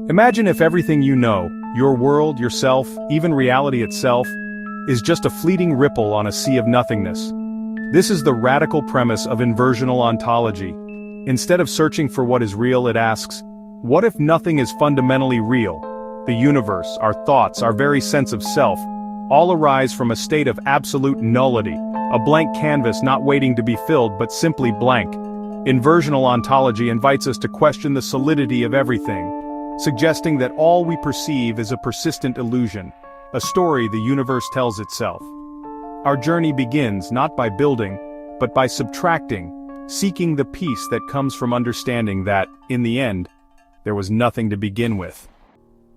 Imagine if everything you know, your world, yourself, even reality itself, is just a fleeting ripple on a sea of nothingness. This is the radical premise of inversional ontology. Instead of searching for what is real, it asks, what if nothing is fundamentally real? The universe, our thoughts, our very sense of self, all arise from a state of absolute nullity, a blank canvas not waiting to be filled but simply blank. Inversional ontology invites us to question the solidity of everything, suggesting that all we perceive is a persistent illusion, a story the universe tells itself. Our journey begins not by building, but by subtracting, seeking the peace that comes from understanding that, in the end, there was nothing to begin with.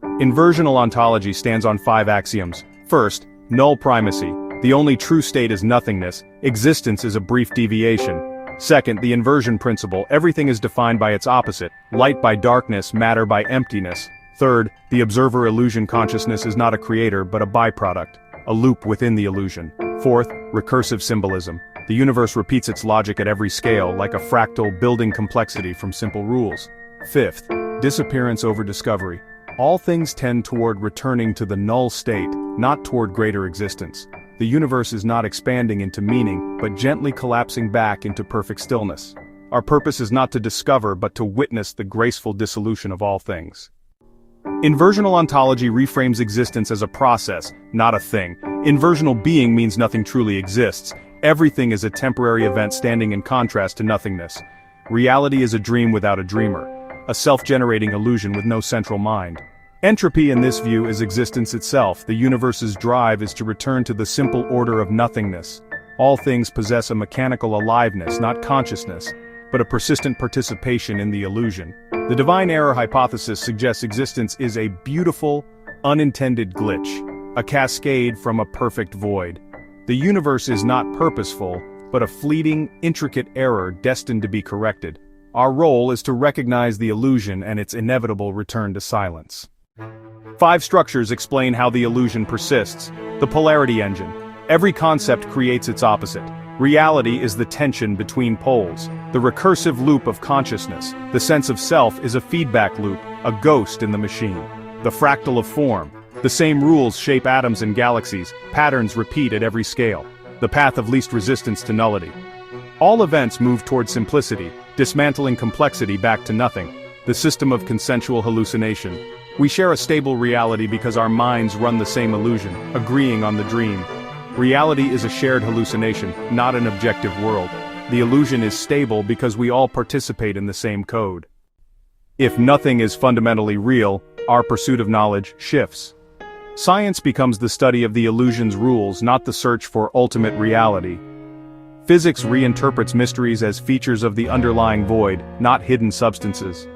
Inversional ontology stands on 5 axioms. First, null primacy. The only true state is nothingness. Existence is a brief deviation. Second, the inversion principle. Everything is defined by its opposite. Light by darkness, matter by emptiness. Third, the observer illusion. Consciousness is not a creator but a byproduct, a loop within the illusion. Fourth, recursive symbolism. The universe repeats its logic at every scale, like a fractal building complexity from simple rules. Fifth, disappearance over discovery. All things tend toward returning to the null state, not toward greater existence. The universe is not expanding into meaning, but gently collapsing back into perfect stillness. Our purpose is not to discover but to witness the graceful dissolution of all things. Inversional ontology reframes existence as a process, not a thing. Inversional being means nothing truly exists. Everything is a temporary event standing in contrast to nothingness. Reality is a dream without a dreamer, a self-generating illusion with no central mind. Entropy in this view is existence itself. The universe's drive is to return to the simple order of nothingness. All things possess a mechanical aliveness, not consciousness, but a persistent participation in the illusion. The divine error hypothesis suggests existence is a beautiful, unintended glitch, a cascade from a perfect void. The universe is not purposeful, but a fleeting, intricate error destined to be corrected. Our role is to recognize the illusion and its inevitable return to silence. 5 structures explain how the illusion persists. The polarity engine. Every concept creates its opposite. Reality is the tension between poles. The recursive loop of consciousness. The sense of self is a feedback loop, a ghost in the machine. The fractal of form. The same rules shape atoms and galaxies. Patterns repeat at every scale. The path of least resistance to nullity. All events move toward simplicity, dismantling complexity back to nothing. The system of consensual hallucination. We share a stable reality because our minds run the same illusion, agreeing on the dream. Reality is a shared hallucination, not an objective world. The illusion is stable because we all participate in the same code. If nothing is fundamentally real, our pursuit of knowledge shifts. Science becomes the study of the illusion's rules, not the search for ultimate reality. Physics reinterprets mysteries as features of the underlying void, not hidden substances.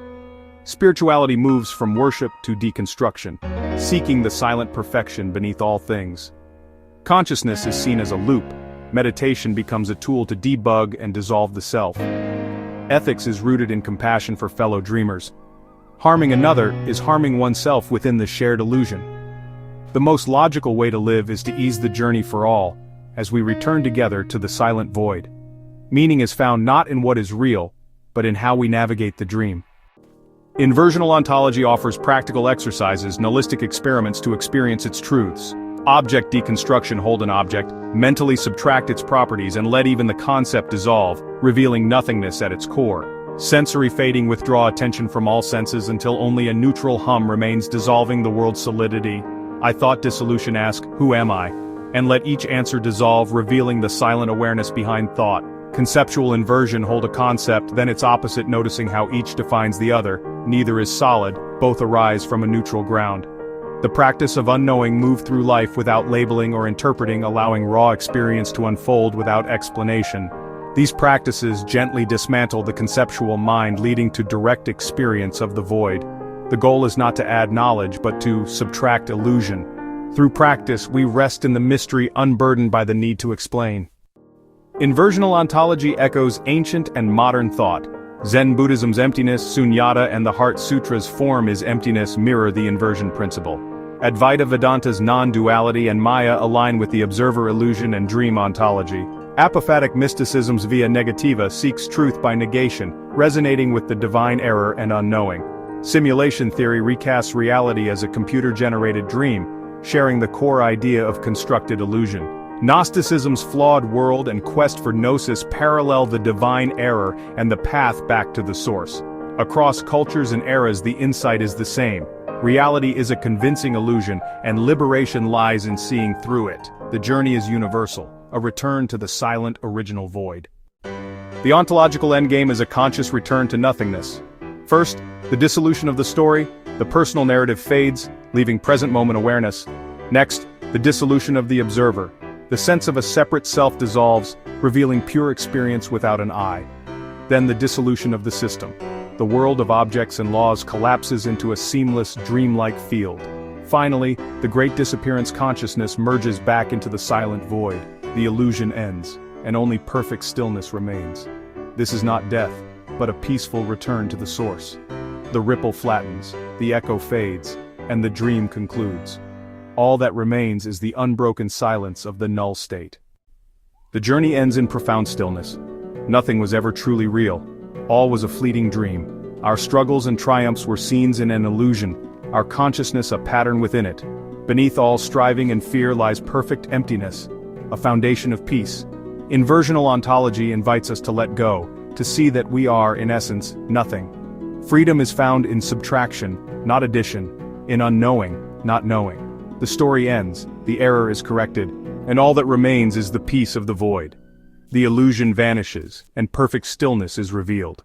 Spirituality moves from worship to deconstruction, seeking the silent perfection beneath all things. Consciousness is seen as a loop. Meditation becomes a tool to debug and dissolve the self. Ethics is rooted in compassion for fellow dreamers. Harming another is harming oneself within the shared illusion. The most logical way to live is to ease the journey for all, as we return together to the silent void. Meaning is found not in what is real, but in how we navigate the dream. Inversional ontology offers practical exercises, nullistic experiments to experience its truths. Object deconstruction. Hold an object, mentally subtract its properties and let even the concept dissolve, revealing nothingness at its core. Sensory fading. Withdraw attention from all senses until only a neutral hum remains, dissolving the world's solidity. I thought dissolution. Ask, who am I? And let each answer dissolve, revealing the silent awareness behind thought. Conceptual inversion. Hold a concept, then its opposite, noticing how each defines the other. Neither is solid, both arise from a neutral ground. The practice of unknowing. Move through life without labeling or interpreting, allowing raw experience to unfold without explanation. These practices gently dismantle the conceptual mind, leading to direct experience of the void. The goal is not to add knowledge, but to subtract illusion. Through practice, we rest in the mystery, unburdened by the need to explain. Inversional ontology echoes ancient and modern thought. Zen Buddhism's emptiness, Sunyata, and the Heart Sutra's form is emptiness mirror the inversion principle. Advaita Vedanta's non-duality and Maya align with the observer illusion and dream ontology. Apophatic mysticism's Via Negativa seeks truth by negation, resonating with the divine error and unknowing. Simulation theory recasts reality as a computer-generated dream, sharing the core idea of constructed illusion. Gnosticism's flawed world and quest for gnosis parallel the divine error and the path back to the source. Across cultures and eras, the insight is the same. Reality is a convincing illusion, and liberation lies in seeing through it. The journey is universal, a return to the silent original void. The ontological endgame is a conscious return to nothingness. First, the dissolution of the story, the personal narrative fades, leaving present moment awareness. Next, the dissolution of the observer. The sense of a separate self dissolves, revealing pure experience without an I. Then the dissolution of the system. The world of objects and laws collapses into a seamless, dreamlike field. Finally, the great disappearance consciousness merges back into the silent void. The illusion ends, and only perfect stillness remains. This is not death, but a peaceful return to the source. The ripple flattens, the echo fades, and the dream concludes. All that remains is the unbroken silence of the null state. The journey ends in profound stillness. Nothing was ever truly real. All was a fleeting dream. Our struggles and triumphs were scenes in an illusion, our consciousness a pattern within it. Beneath all striving and fear lies perfect emptiness, a foundation of peace. Inversional ontology invites us to let go, to see that we are, in essence, nothing. Freedom is found in subtraction, not addition, in unknowing, not knowing. The story ends, the error is corrected, and all that remains is the peace of the void. The illusion vanishes, and perfect stillness is revealed.